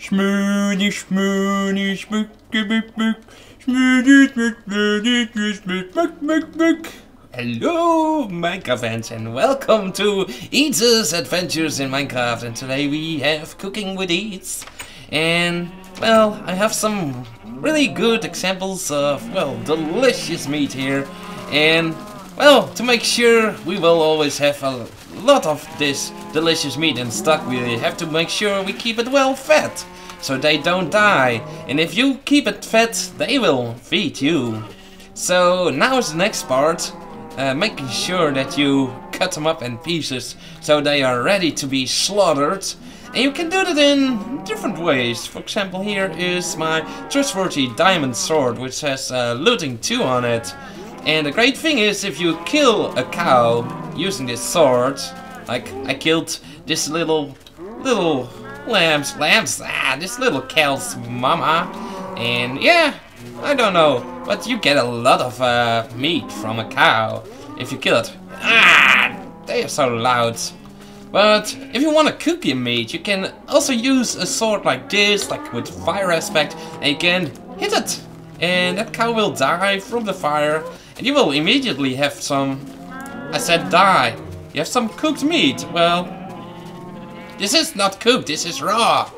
Smoothie, smoothie, smoothie, smoothie, smoothie, smoothie, smoothie. Hello, Minecraft fans, and welcome to Eedze's Adventures in Minecraft. And today we have Cooking with Eedze. And, well, I have some really good examples of, well, delicious meat here. And, well, to make sure we will always have a lot of this delicious meat in stock, we have to make sure we keep it well fed, so they don't die. And if you keep it fed, they will feed you. So now is the next part, making sure that you cut them up in pieces so they are ready to be slaughtered. And you can do that in different ways. For example, here is my trustworthy diamond sword, which has looting 2 on it. And the great thing is, if you kill a cow using this sword, like I killed this little lambs, this little cow's mama, and yeah, I don't know, but you get a lot of meat from a cow if you kill it. They are so loud. But if you want to cook your meat, you can also use a sword like this, like with fire aspect, and you can hit it, and that cow will die from the fire. And you will immediately have some, I said die, you have some cooked meat. Well, this is not cooked, this is raw.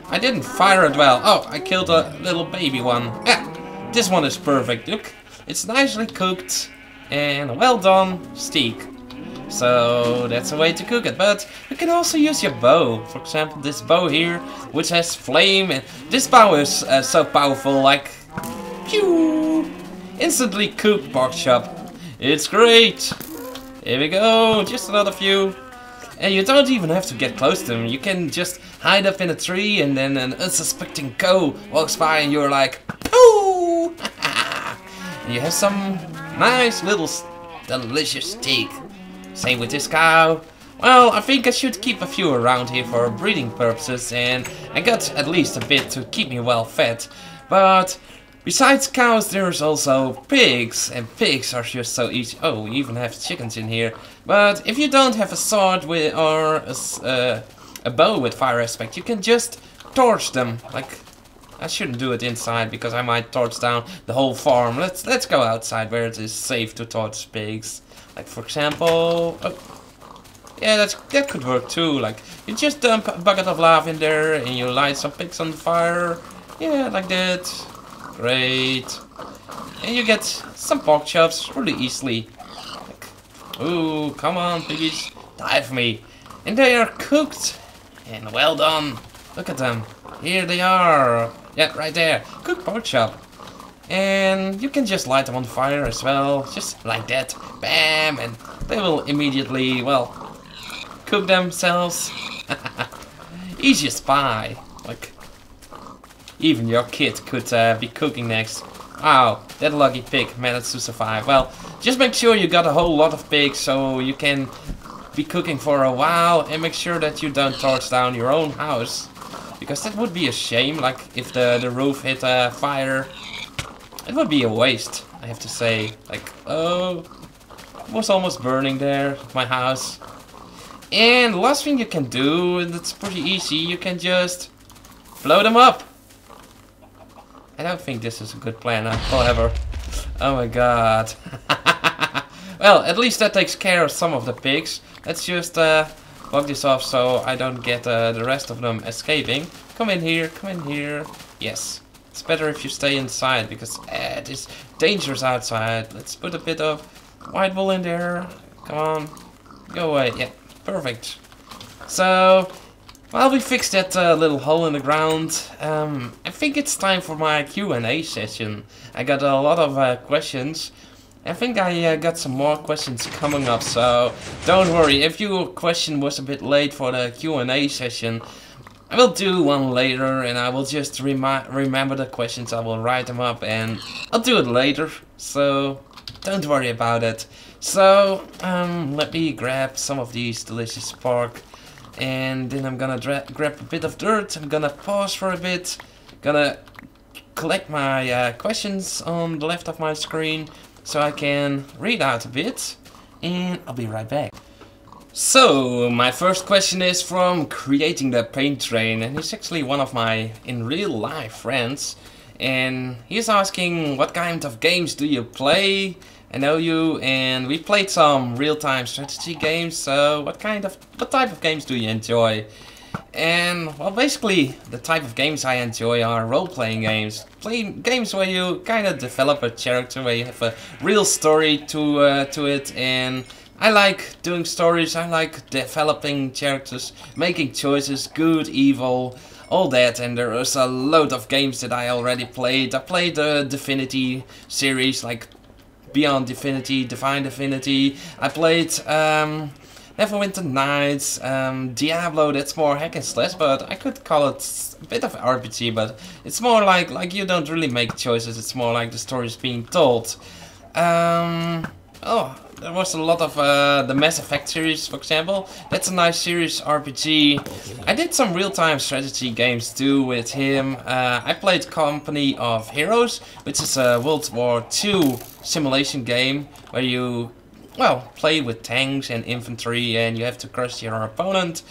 I didn't fire it well. Oh, I killed a little baby one. Yeah, this one is perfect, look. It's nicely cooked and a well done steak. So that's a way to cook it. But you can also use your bow. For example, this bow here, which has flame. And this bow is so powerful, like, pew! Instantly cooked pork chop. It's great. Here we go, just another few. And you don't even have to get close to them. You can just hide up in a tree, and then an unsuspecting cow walks by and you're like, ooh! And you have some nice little delicious steak. Same with this cow. Well, I think I should keep a few around here for breeding purposes, and I got at least a bit to keep me well fed. But besides cows, there's also pigs, and pigs are just so easy. Oh, we even have chickens in here. But if you don't have a sword with or a bow with fire aspect, you can just torch them. Like, I shouldn't do it inside because I might torch down the whole farm. Let's go outside where it is safe to torch pigs. Like, for example, oh, yeah, that could work too. Like, you just dump a bucket of lava in there and you light some pigs on the fire. Yeah, like that. Great. And you get some pork chops really easily. Like, ooh, come on, piggies, dive me. And they are cooked and well done. Look at them. Here they are. Yeah, right there. Cooked pork chop. And you can just light them on fire as well. Just like that. Bam! And they will immediately, well, cook themselves. Easy as pie. Like, even your kid could be cooking next. Wow, that lucky pig managed to survive. Well, just make sure you got a whole lot of pigs so you can be cooking for a while, and make sure that you don't torch down your own house. Because that would be a shame, like if the roof hit fire. It would be a waste, I have to say. Like, oh, it was almost burning there, my house. And the last thing you can do, and it's pretty easy, you can just blow them up. I don't think this is a good plan, however. Oh my god. Well, at least that takes care of some of the pigs. Let's just block this off so I don't get the rest of them escaping. Come in here, come in here. Yes. It's better if you stay inside because it is dangerous outside. Let's put a bit of white wool in there. Come on. Go away. Yeah, perfect. So, while we fixed that little hole in the ground, I think it's time for my Q&A session. I got a lot of questions. I think I got some more questions coming up, so don't worry. If your question was a bit late for the Q&A session, I will do one later, and I will just remember the questions. I will write them up, and I'll do it later. So don't worry about it. So let me grab some of these delicious pork. And then I'm gonna grab a bit of dirt. I'm gonna pause for a bit. Gonna collect my questions on the left of my screen so I can read out a bit. And I'll be right back. So, my first question is from Creating the Pain Train, and he's actually one of my in real life friends. And he's asking, what kind of games do you play? I know you, and we played some real-time strategy games, so what type of games do you enjoy? And, well, basically, the type of games I enjoy are role-playing games. Playing games where you kind of develop a character, where you have a real story to it, and I like doing stories, I like developing characters, making choices, good, evil, all that, and there is a load of games that I already played. I played the Divinity series, like Beyond Divinity, Divine Divinity. I played Neverwinter Nights, Diablo, that's more hack and slash, but I could call it a bit of RPG, but it's more like you don't really make choices, it's more like the story is being told. Oh, there was a lot of the Mass Effect series, for example. That's a nice series RPG. I did some real-time strategy games too with him. I played Company of Heroes, which is a World War II simulation game where you, well, play with tanks and infantry and you have to crush your opponent.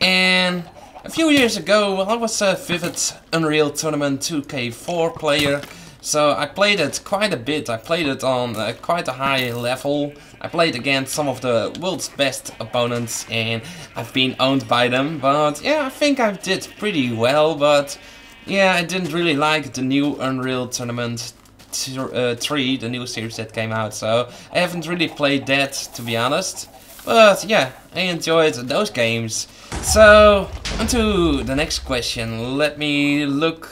And a few years ago, well, I was a Vivid Unreal Tournament 2K4 player. So I played it quite a bit. I played it on quite a high level. I played against some of the world's best opponents and I've been owned by them. But yeah, I think I did pretty well. But yeah, I didn't really like the new Unreal Tournament 3, the new series that came out. So I haven't really played that, to be honest. But yeah, I enjoyed those games. So, on to the next question. Let me look.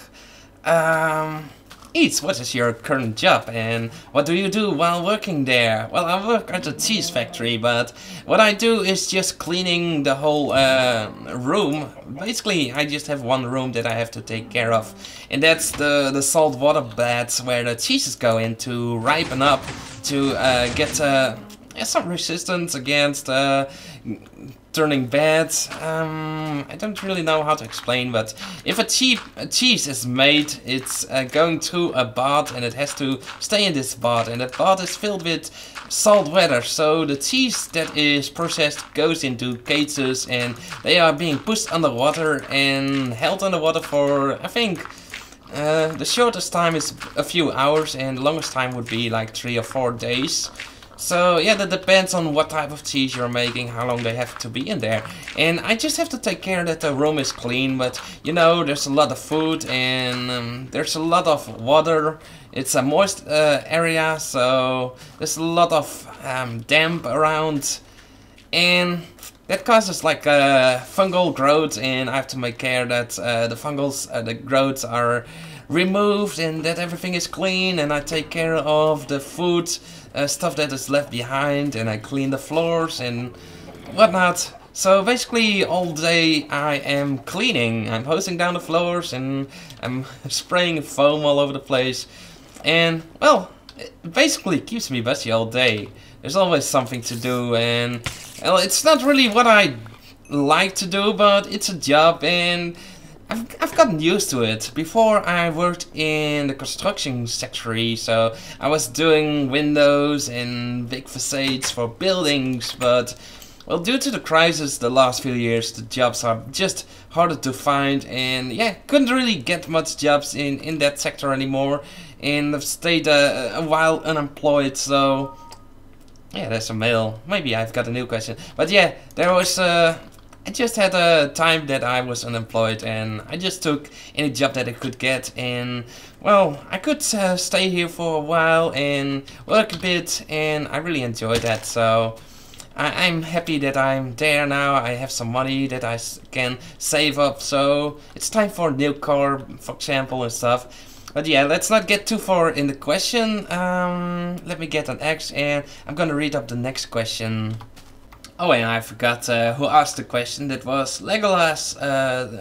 Eedze, what is your current job and what do you do while working there? Well, I work at a cheese factory, but what I do is just cleaning the whole room. Basically, I just have one room that I have to take care of, and that's the salt water beds where the cheeses go in to ripen up, to get some resistance against turning bad. I don't really know how to explain, but if a cheese is made, it's going through a bath and it has to stay in this bath, and that bath is filled with salt water. So the cheese that is processed goes into cages and they are being pushed underwater and held underwater for, I think, the shortest time is a few hours and the longest time would be like 3 or 4 days. So yeah, that depends on what type of cheese you're making, how long they have to be in there. And I just have to take care that the room is clean, but you know, there's a lot of food and there's a lot of water. It's a moist area, so there's a lot of damp around. And that causes like fungal growth, and I have to make care that the fungals, the growths are removed and that everything is clean, and I take care of the food stuff that is left behind, and I clean the floors and whatnot. So basically all day I am cleaning. I'm hosing down the floors and I'm spraying foam all over the place, and well, it basically keeps me busy all day. There's always something to do, and well, it's not really what I like to do, but it's a job and I've gotten used to it. Before I worked in the construction sector, so I was doing windows and big facades for buildings, but well, due to the crisis the last few years, the jobs are just harder to find, and yeah, couldn't really get much jobs in that sector anymore, and I've stayed a while unemployed. So yeah, there's a mail. Maybe I've got a new question, but yeah, there was I just had a time that I was unemployed and I just took any job that I could get, and well, I could stay here for a while and work a bit, and I really enjoyed that. So I'm happy that I'm there now. I have some money that I can save up, so it's time for a new car, for example, and stuff. But yeah, let's not get too far in the question. Let me get an X and I'm gonna read up the next question. Oh, and I forgot who asked the question. That was Legolas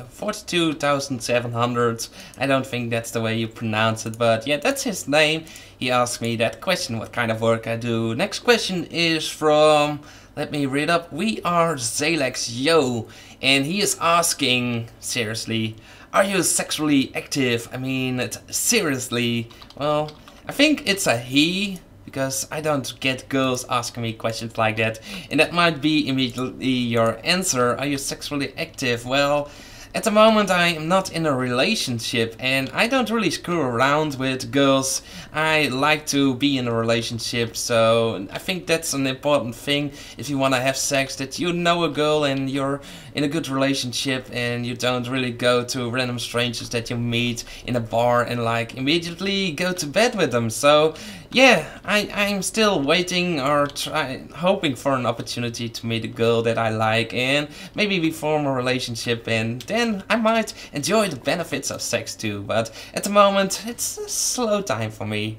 42,700. I don't think that's the way you pronounce it, but yeah, that's his name. He asked me that question, what kind of work I do. Next question is from, let me read up, We Are Zalex Yo, and he is asking, seriously, are you sexually active? I mean, seriously, well, I think it's a he. because I don't get girls asking me questions like that. And that might be immediately your answer. Are you sexually active? Well, at the moment I am not in a relationship and I don't really screw around with girls. I like to be in a relationship, so I think that's an important thing if you want to have sex, that you know a girl and you're in a good relationship and you don't really go to random strangers that you meet in a bar and like immediately go to bed with them. So yeah, I'm still waiting or hoping for an opportunity to meet a girl that I like and maybe we form a relationship, and then I might enjoy the benefits of sex too, but at the moment it's a slow time for me.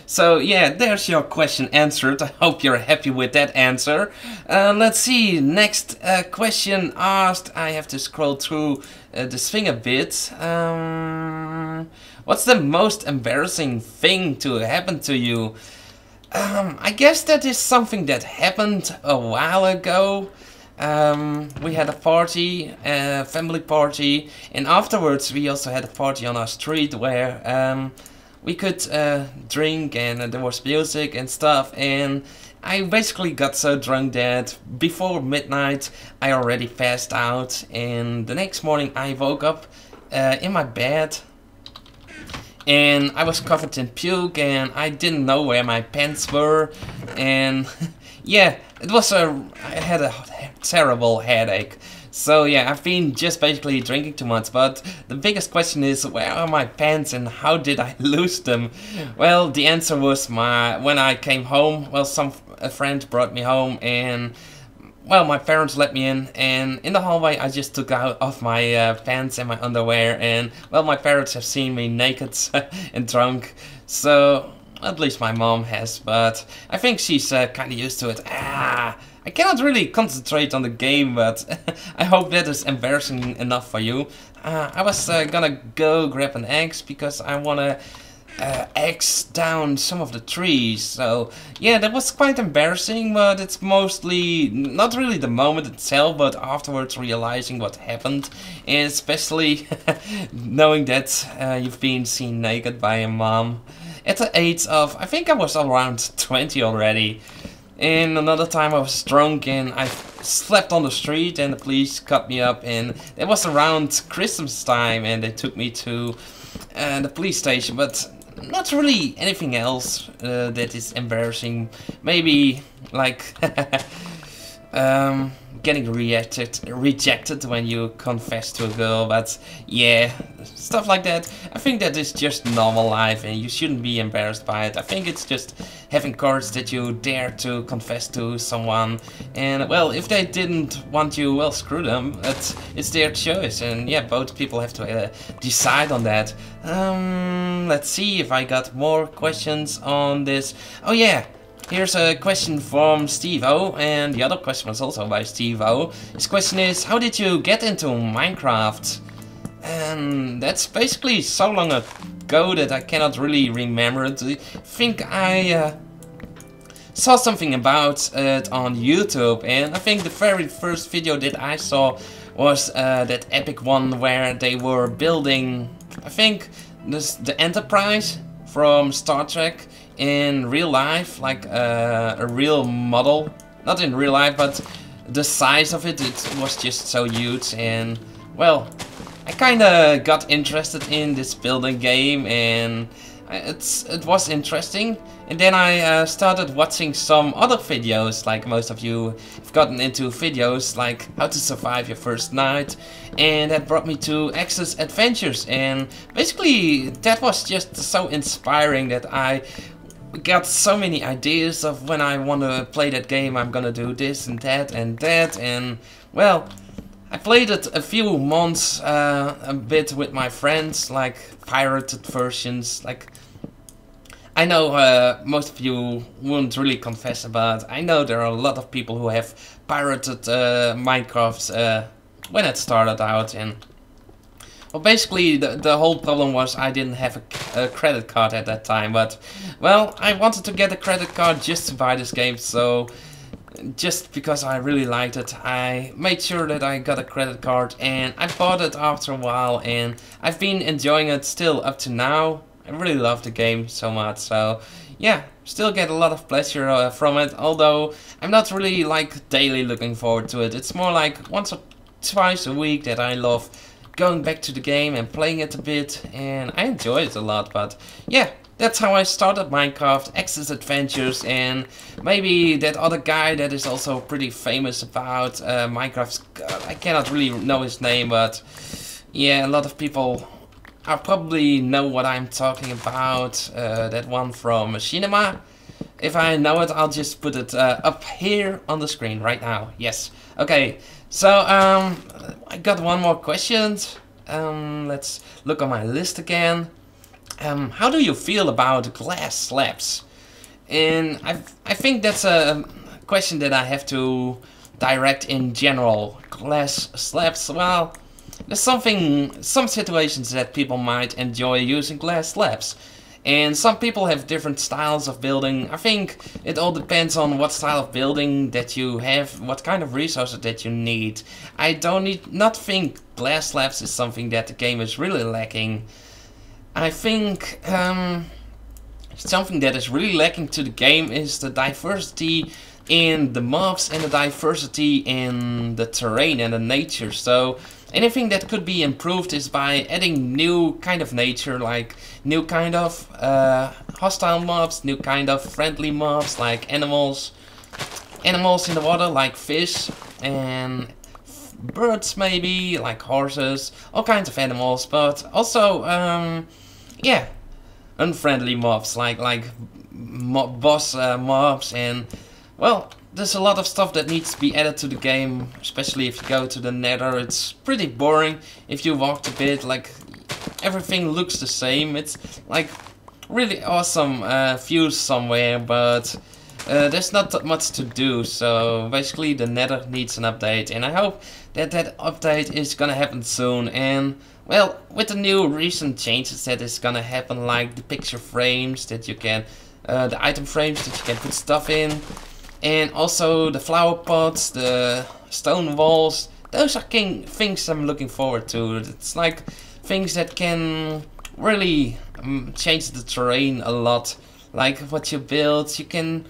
So yeah, there's your question answered. I hope you're happy with that answer. Let's see, next question asked. I have to scroll through this thing a bit. What's the most embarrassing thing to happen to you? I guess that is something that happened a while ago. We had a party, a family party, and afterwards we also had a party on our street where we could drink and there was music and stuff, and I basically got so drunk that before midnight I already passed out, and the next morning I woke up in my bed and I was covered in puke and I didn't know where my pants were, and yeah, I had a terrible headache. So yeah, I've been just basically drinking too much, but the biggest question is, where are my pants and how did I lose them? Well, the answer was when I came home, well, a friend brought me home and, well, my parents let me in the hallway I just took off my pants and my underwear, and, well, my parents have seen me naked and drunk, so at least my mom has, but I think she's kinda used to it. I cannot really concentrate on the game, but I hope that is embarrassing enough for you. I was gonna go grab an axe because I wanna axe down some of the trees. So yeah, that was quite embarrassing, but it's mostly not really the moment itself, but afterwards realizing what happened, and especially knowing that you've been seen naked by a mom at the age of, I think I was around 20 already. And another time I was drunk and I slept on the street and the police cut me up, and it was around Christmas time and they took me to the police station, but not really anything else that is embarrassing. Maybe like getting rejected when you confess to a girl, but yeah, stuff like that. I think that is just normal life and you shouldn't be embarrassed by it. I think it's just having courage that you dare to confess to someone, and well, if they didn't want you, well, screw them. It's their choice, and yeah, both people have to decide on that. Let's see if I got more questions on this. Oh yeah, here's a question from Steve O, and the other question was also by Steve O. His question is, how did you get into Minecraft? And that's basically so long ago that I cannot really remember it. I think I saw something about it on YouTube, and I think the very first video that I saw was that epic one where they were building, I think, the Enterprise from Star Trek in real life, like a real model. Not in real life, but the size of it was just so huge, and well, I kinda got interested in this building game, and it was interesting. And then I started watching some other videos, like most of you have gotten into videos like how to survive your first night, and that brought me to Misadventures, and basically that was just so inspiring that I got so many ideas of when I want to play that game, I'm gonna do this and that and that, and well, I played it a few months a bit with my friends, like pirated versions. Like, I know most of you won't really confess, but I know there are a lot of people who have pirated Minecraft when it started out, and well, basically the whole problem was I didn't have a credit card at that time, but well, I wanted to get a credit card just to buy this game, so just because I really liked it, I made sure that I got a credit card, and I bought it after a while, and I've been enjoying it still up to now. I really love the game so much, so yeah, still get a lot of pleasure from it, although I'm not really like daily looking forward to it. It's more like once or twice a week that I love going back to the game and playing it a bit, and I enjoy it a lot. But yeah, that's how I started Minecraft, Eedze's Adventures, and maybe that other guy that is also pretty famous about Minecraft, I cannot really know his name, but yeah, a lot of people probably know what I'm talking about, that one from Machinima. If I know it, I'll just put it up here on the screen right now. Yes. Okay, so I got one more question. Let's look on my list again. How do you feel about glass slabs? And I think that's a question that I have to direct in general. Glass slabs, well, there's some situations that people might enjoy using glass slabs. And some people have different styles of building. I think it all depends on what style of building that you have, what kind of resources that you need. I not think glass slabs is something that the game is really lacking. I think something that is really lacking to the game is the diversity in the mobs and the diversity in the terrain and the nature. So anything that could be improved is by adding new kind of nature, like new kind of hostile mobs, new kind of friendly mobs, like animals in the water, like fish, and birds maybe, like horses, all kinds of animals, but also yeah, unfriendly mobs, like boss mobs, and well, there's a lot of stuff that needs to be added to the game, especially if you go to the Nether. It's pretty boring if you walked a bit, like everything looks the same. It's like really awesome views somewhere, but there's not that much to do. So basically the Nether needs an update, and I hope that that update is gonna happen soon. And well, with the new recent changes that is gonna happen, like the picture frames that you can, the item frames that you can put stuff in, and also the flower pots, the stone walls, those are things I'm looking forward to. It's like things that can really change the terrain a lot. Like what you build, you can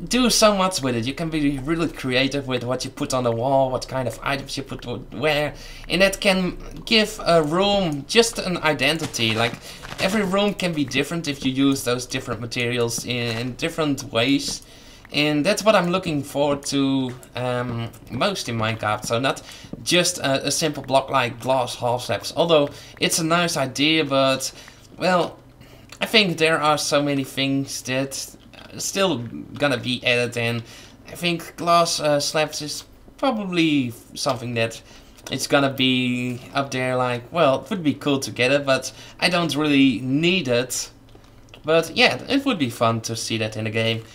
do so much with it. You can be really creative with what you put on the wall, what kind of items you put where, and that can give a room just an identity. Like every room can be different if you use those different materials in different ways. And that's what I'm looking forward to most in Minecraft. So not just a simple block like glass half slabs. Although it's a nice idea, but well, I think there are so many things that are still gonna be added, and I think glass slabs is probably something that it's gonna be up there. Like, well, it would be cool to get it, but I don't really need it. But yeah, it would be fun to see that in the game.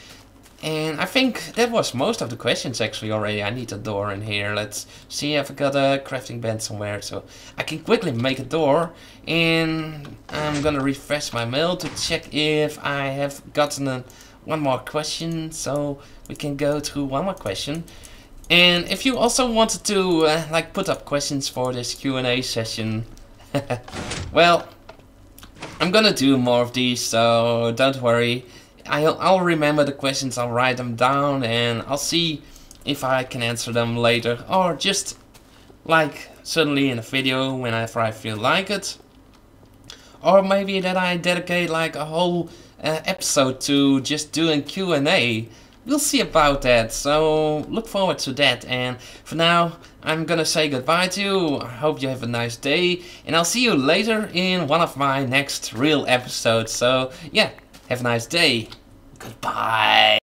And I think that was most of the questions actually already. I need a door in here. Let's see if I got a crafting bench somewhere, so I can quickly make a door. And I'm gonna refresh my mail to check if I have gotten one more question, so we can go to one more question. And if you also wanted to like put up questions for this Q&A session, well, I'm gonna do more of these, so don't worry. I'll remember the questions, I'll write them down, and I'll see if I can answer them later, or just like suddenly in a video whenever I feel like it. Or maybe that I dedicate like a whole episode to just doing Q&A. We'll see about that, so look forward to that. And for now, I'm gonna say goodbye to you. I hope you have a nice day, and I'll see you later in one of my next real episodes. So yeah, have a nice day. Goodbye.